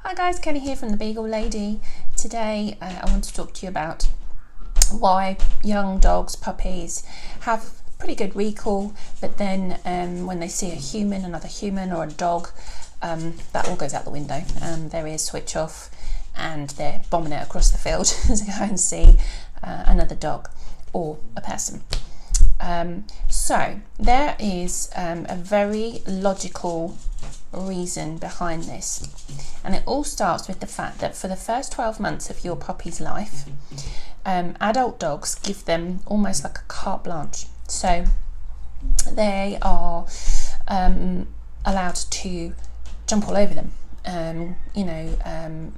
Hi guys, Kelly here from the Beagle Lady. Today I want to talk to you about why young dogs, puppies, have pretty good recall, but then when they see a human, another human or a dog, that all goes out the window. Their ears switch off and they're bombing it across the field to go and see another dog or a person. So there is a very logical reason behind this, and it all starts with the fact that for the first 12 months of your puppy's life, adult dogs give them almost like a carte blanche. So they are allowed to jump all over them,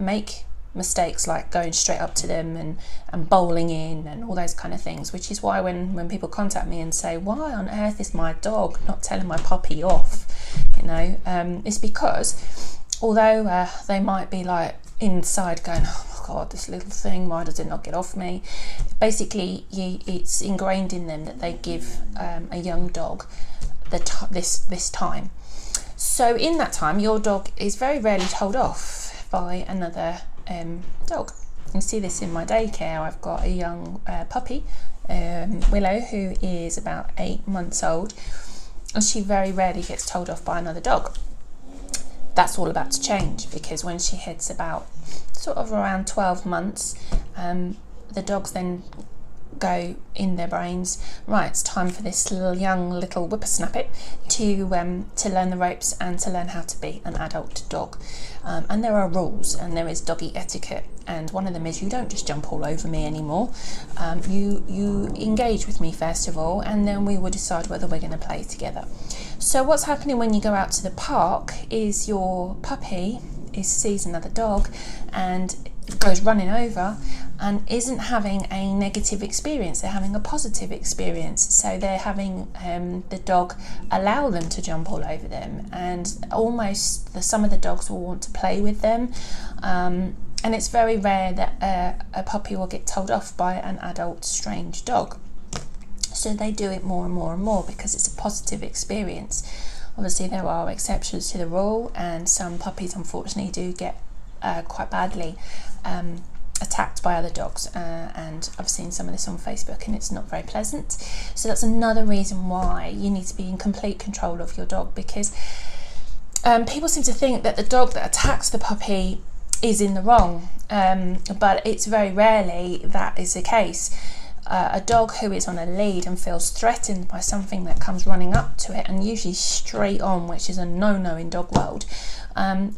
make mistakes like going straight up to them and bowling in and all those kind of things, which is why when people contact me and say, why on earth is my dog not telling my puppy off, it's because although they might be like inside going, oh my god, this little thing, why does it not get off me, basically it's ingrained in them that they give a young dog this time. So in that time your dog is very rarely told off by another dog. You can see this in my daycare. I've got a young puppy, Willow, who is about 8 months old, and she very rarely gets told off by another dog. That's all about to change, because when she hits about sort of around 12 months, the dogs then go in their brains, right, it's time for this young little whippersnapper to learn the ropes and to learn how to be an adult dog. And there are rules, and there is doggy etiquette, and one of them is you don't just jump all over me anymore. You engage with me first of all, and then we will decide whether we're going to play together. So what's happening when you go out to the park is your puppy sees another dog and goes running over and isn't having a negative experience. They're having a positive experience. So they're having the dog allow them to jump all over them, and almost some of the dogs will want to play with them. And it's very rare that a puppy will get told off by an adult strange dog. So they do it more and more and more because it's a positive experience. Obviously there are exceptions to the rule, and some puppies unfortunately do get quite badly attacked by other dogs, and I've seen some of this on Facebook and it's not very pleasant. So that's another reason why you need to be in complete control of your dog, because people seem to think that the dog that attacks the puppy is in the wrong, but it's very rarely that is the case. A dog who is on a lead and feels threatened by something that comes running up to it, and usually straight on, which is a no-no in dog world,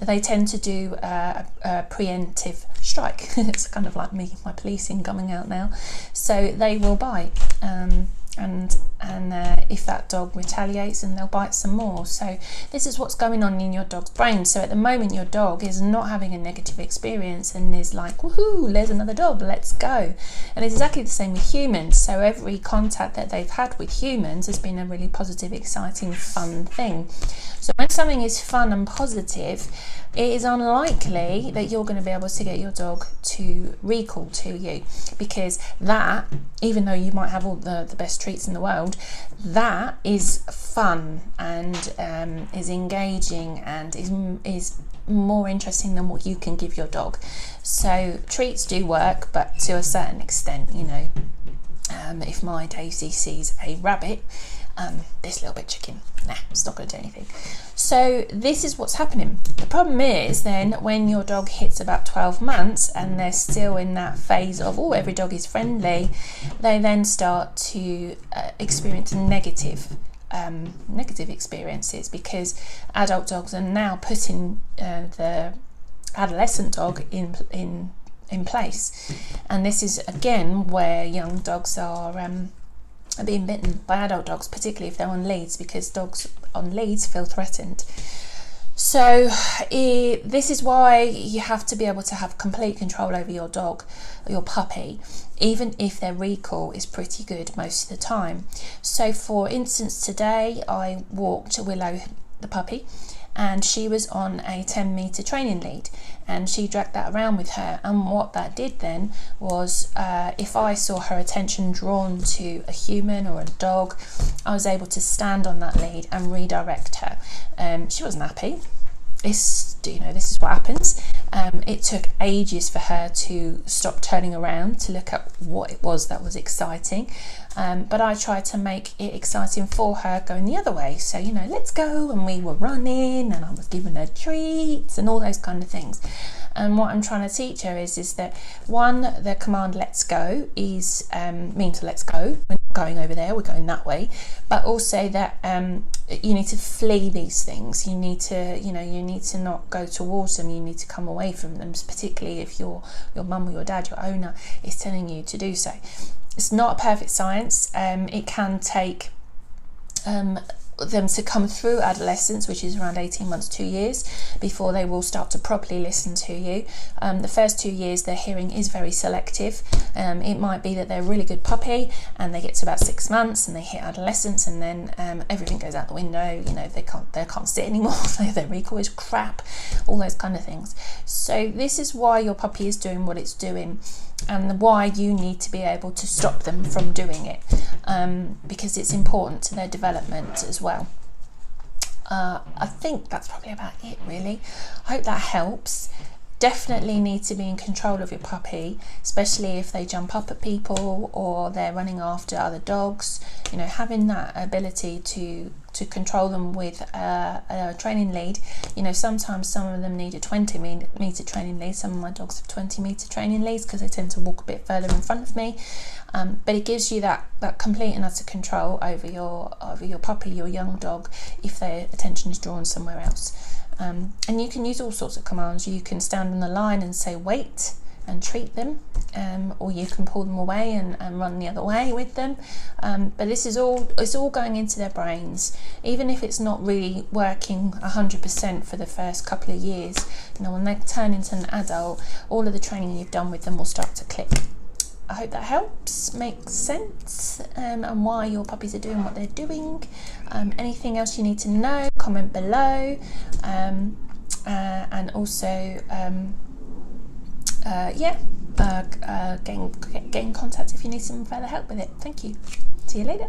they tend to do a preemptive strike. It's kind of like me, my policing coming out now. So they will bite, and if that dog retaliates, then they'll bite some more. So this is what's going on in your dog's brain. So at the moment your dog is not having a negative experience and is like, woohoo, there's another dog, let's go. And it's exactly the same with humans. So every contact that they've had with humans has been a really positive, exciting, fun thing. So when something is fun and positive, it is unlikely that you're going to be able to get your dog to recall to you, because that, even though you might have all the best treats in the world, that is fun and is engaging and is more interesting than what you can give your dog. So treats do work, but to a certain extent, if my Daisy sees a rabbit, this little bit chicken, it's not going to do anything. So this is what's happening. The problem is then when your dog hits about 12 months and they're still in that phase of, oh, every dog is friendly, they then start to experience negative experiences, because adult dogs are now putting the adolescent dog in place. And this is again where young dogs are being bitten by adult dogs, particularly if they're on leads, because dogs on leads feel threatened. So this is why you have to be able to have complete control over your dog, your puppy, even if their recall is pretty good most of the time. So for instance, today I walked Willow, the puppy, and she was on a 10-meter training lead, and she dragged that around with her. And what that did then was, if I saw her attention drawn to a human or a dog, I was able to stand on that lead and redirect her. She wasn't happy, this is what happens. It took ages for her to stop turning around to look at what it was that was exciting, but I tried to make it exciting for her going the other way. So, let's go, and we were running and I was giving her treats and all those kind of things. And what I'm trying to teach her is that, one, the command let's go is means let's go. We're not going over there, we're going that way. But also that you need to flee these things. You need to not go towards them. You need to come away from them, particularly if your mum or your dad, your owner, is telling you to do so. It's not a perfect science. It can take them to come through adolescence, which is around 18 months, 2 years, before they will start to properly listen to you. The first 2 years their hearing is very selective. It might be that they're a really good puppy and they get to about 6 months and they hit adolescence, and then everything goes out the window. They can't sit anymore. Their recall is crap, all those kind of things. So this is why your puppy is doing what it's doing, and why you need to be able to stop them from doing it, because it's important to their development as well. I think that's probably about it, really. I hope that helps. Definitely need to be in control of your puppy, especially if they jump up at people or they're running after other dogs. Having that ability to control them with a training lead. Sometimes some of them need a 20-meter training lead. Some of my dogs have 20-meter training leads because they tend to walk a bit further in front of me. But it gives you that complete and utter control over your puppy, your young dog, if their attention is drawn somewhere else. And you can use all sorts of commands. You can stand on the line and say wait and treat them, or you can pull them away and run the other way with them. But it's all going into their brains, even if it's not really working 100% for the first couple of years. When they turn into an adult, all of the training you've done with them will start to click. I hope that helps, makes sense, and why your puppies are doing what they're doing. Anything else you need to know, comment below, and also get in contact if you need some further help with it. Thank you. See you later.